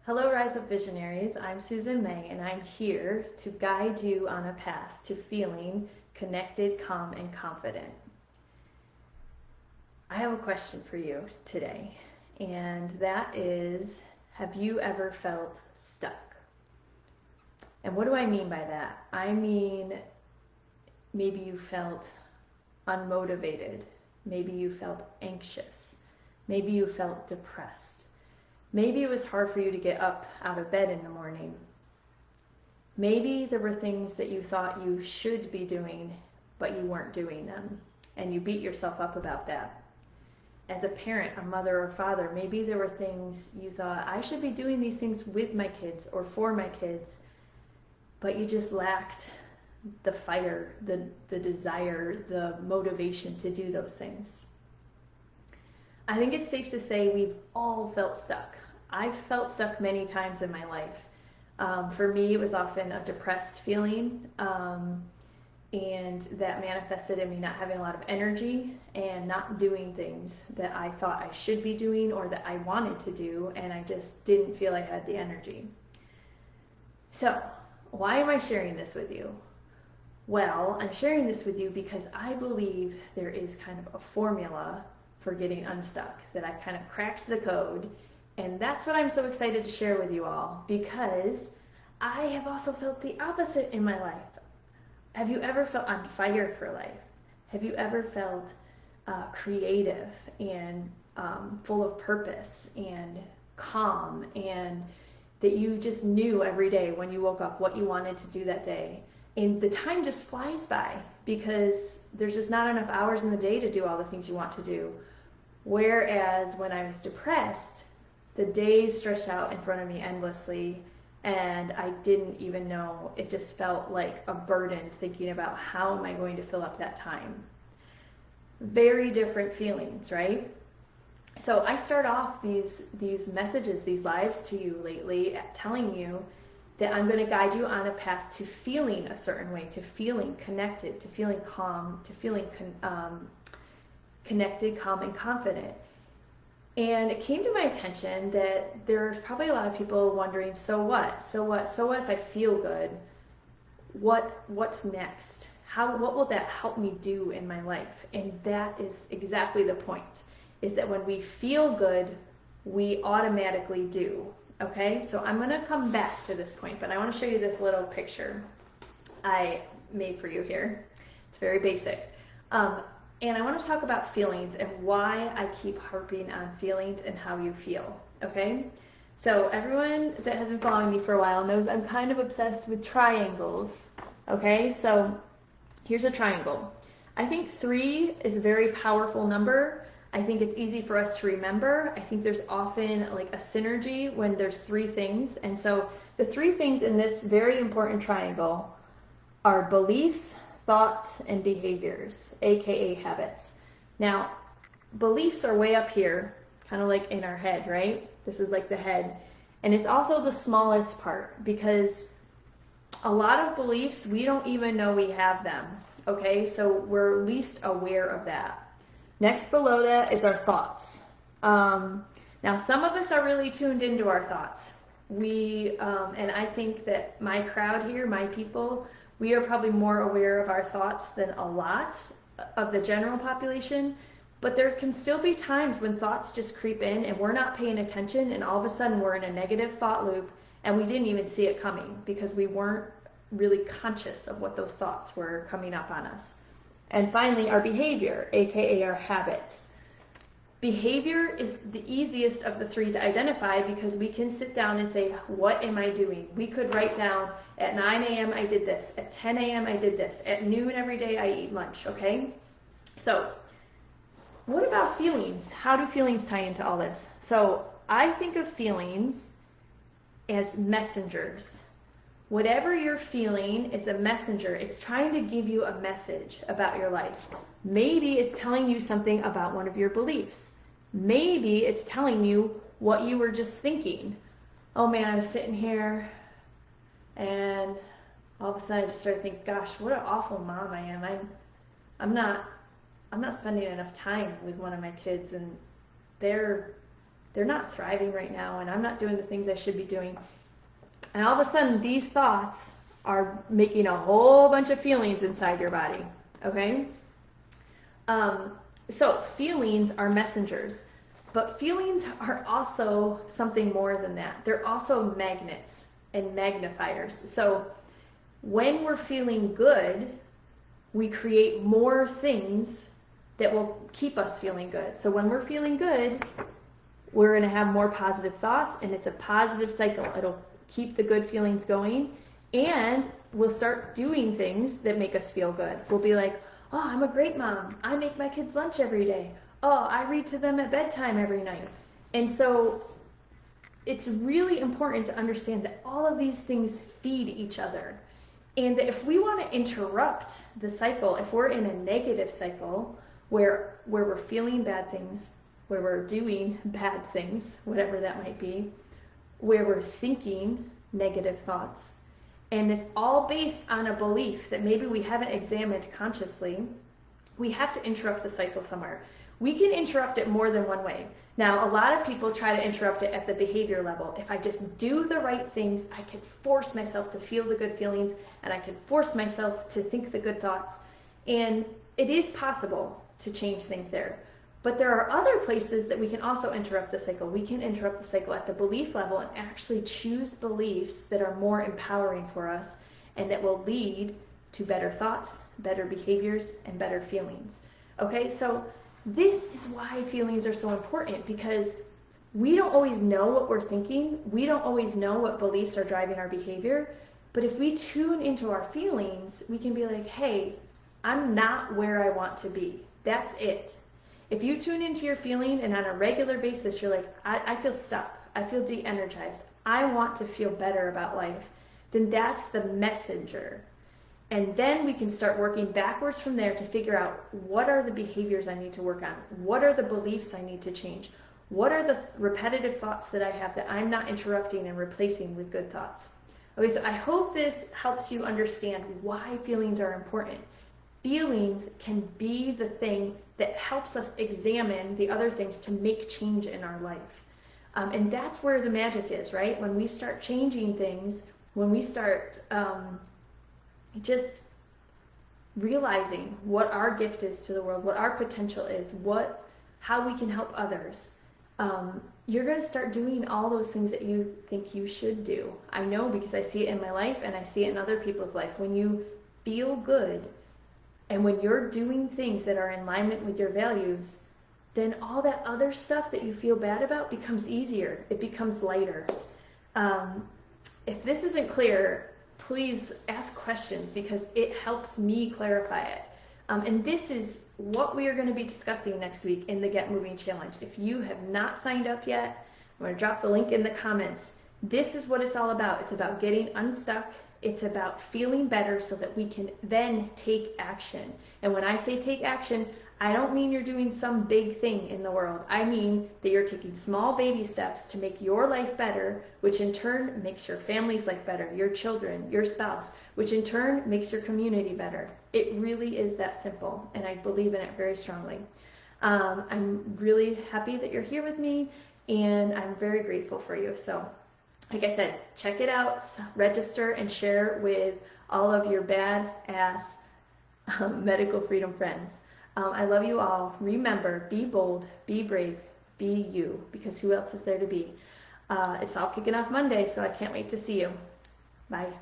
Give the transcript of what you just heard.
Hello, Rise Up Visionaries. I'm Susan May, and I'm here to guide you on a path to feeling connected, calm, and confident. I have a question for you today, and that is, have you ever felt stuck? And what do I mean by that? I mean, maybe you felt unmotivated. Maybe you felt anxious. Maybe you felt depressed. Maybe it was hard for you to get up out of bed in the morning. Maybe there were things that you thought you should be doing, but you weren't doing them, and you beat yourself up about that. As a parent, a mother or father, maybe there were things you thought, I should be doing these things with my kids or for my kids, but you just lacked the fire, the desire, the motivation to do those things. I think it's safe to say we've all felt stuck. I've felt stuck many times in my life. For me, it was often a depressed feeling, and that manifested in me not having a lot of energy and not doing things that I thought I should be doing or that I wanted to do, and I just didn't feel I had the energy. So, why am I sharing this with you? Well, I'm sharing this with you because I believe there is kind of a formula for getting unstuck, that I've kind of cracked the code, and that's what I'm so excited to share with you all, because I have also felt the opposite in my life. Have you ever felt on fire for life? Have you ever felt creative and full of purpose and calm, and that you just knew every day when you woke up what you wanted to do that day? And the time just flies by because there's just not enough hours in the day to do all the things you want to do. Whereas when I was depressed, the days stretched out in front of me endlessly, and I didn't even know. It just felt like a burden thinking about how am I going to fill up that time. Very different feelings, right? So I start off these messages, these lives to you lately, telling you that I'm going to guide you on a path to feeling a certain way, to feeling connected, to feeling calm, to feeling connected, calm, and confident. And it came to my attention that there's probably a lot of people wondering, so what? So what? So what if I feel good? What's next? What will that help me do in my life? And that is exactly the point, is that when we feel good, we automatically do. Okay, so I'm going to come back to this point, but I want to show you this little picture I made for you here. It's very basic. And I want to talk about feelings and why I keep harping on feelings and how you feel. Okay, so everyone that has been following me for a while knows I'm kind of obsessed with triangles. Okay, so here's a triangle. I think 3 is a very powerful number. I think it's easy for us to remember. I think there's often like a synergy when there's 3 things. And so the 3 things in this very important triangle are beliefs, thoughts, and behaviors, aka habits. Now, beliefs are way up here, kind of like in our head, right? This is like the head. And it's also the smallest part because a lot of beliefs, we don't even know we have them. Okay, so we're least aware of that. Next below that is our thoughts. Now, some of us are really tuned into our thoughts. And I think that my crowd here, my people, we are probably more aware of our thoughts than a lot of the general population. But there can still be times when thoughts just creep in and we're not paying attention, and all of a sudden we're in a negative thought loop and we didn't even see it coming because we weren't really conscious of what those thoughts were coming up on us. And finally, our behavior, aka our habits. Behavior is the easiest of the 3 to identify because we can sit down and say, what am I doing? We could write down, at 9 a.m. I did this, at 10 a.m. I did this, at noon every day I eat lunch, okay? So, what about feelings? How do feelings tie into all this? So, I think of feelings as messengers. Whatever you're feeling is a messenger. It's trying to give you a message about your life. Maybe it's telling you something about one of your beliefs. Maybe it's telling you what you were just thinking. Oh man, I was sitting here and all of a sudden I just started thinking, gosh, what an awful mom I am. I'm not spending enough time with one of my kids, and they're they're not thriving right now, and I'm not doing the things I should be doing. And all of a sudden, these thoughts are making a whole bunch of feelings inside your body, okay? So feelings are messengers, but feelings are also something more than that. They're also magnets and magnifiers. So when we're feeling good, we create more things that will keep us feeling good. So when we're feeling good, we're going to have more positive thoughts, and it's a positive cycle. It'll keep the good feelings going, and we'll start doing things that make us feel good. We'll be like, oh, I'm a great mom. I make my kids lunch every day. Oh, I read to them at bedtime every night. And so it's really important to understand that all of these things feed each other. And that if we want to interrupt the cycle, if we're in a negative cycle where we're feeling bad things, where we're doing bad things, whatever that might be, where we're thinking negative thoughts, and it's all based on a belief that maybe we haven't examined consciously, we have to interrupt the cycle somewhere. We can interrupt it more than one way. Now, a lot of people try to interrupt it at the behavior level. If I just do the right things, I can force myself to feel the good feelings, and I can force myself to think the good thoughts. And it is possible to change things there. But there are other places that we can also interrupt the cycle. We can interrupt the cycle at the belief level and actually choose beliefs that are more empowering for us and that will lead to better thoughts, better behaviors, and better feelings. Okay, so this is why feelings are so important, because we don't always know what we're thinking. We don't always know what beliefs are driving our behavior. But if we tune into our feelings, we can be like, hey, I'm not where I want to be. That's it. If you tune into your feeling and on a regular basis, you're like, I feel stuck. I feel de-energized. I want to feel better about life. Then that's the messenger. And then we can start working backwards from there to figure out what are the behaviors I need to work on? What are the beliefs I need to change? What are the repetitive thoughts that I have that I'm not interrupting and replacing with good thoughts? Okay, so I hope this helps you understand why feelings are important. Feelings can be the thing that helps us examine the other things to make change in our life. And that's where the magic is, right? When we start changing things, when we start just realizing what our gift is to the world, what our potential is, how we can help others, you're going to start doing all those things that you think you should do. I know, because I see it in my life and I see it in other people's life. When you feel good and when you're doing things that are in alignment with your values, then all that other stuff that you feel bad about becomes easier. It becomes lighter. If this isn't clear, please ask questions, because it helps me clarify it. And this is what we are going to be discussing next week in the Get Moving Challenge. If you have not signed up yet, I'm going to drop the link in the comments. This is what it's all about. It's about getting unstuck. It's about feeling better so that we can then take action. And when I say take action, I don't mean you're doing some big thing in the world. I mean that you're taking small baby steps to make your life better, which in turn makes your family's life better, your children, your spouse, which in turn makes your community better. It really is that simple, and I believe in it very strongly. I'm really happy that you're here with me, and I'm very grateful for you. So, like I said, check it out, register, and share with all of your badass medical freedom friends. I love you all. Remember, be bold, be brave, be you, because who else is there to be? It's all kicking off Monday, so I can't wait to see you. Bye.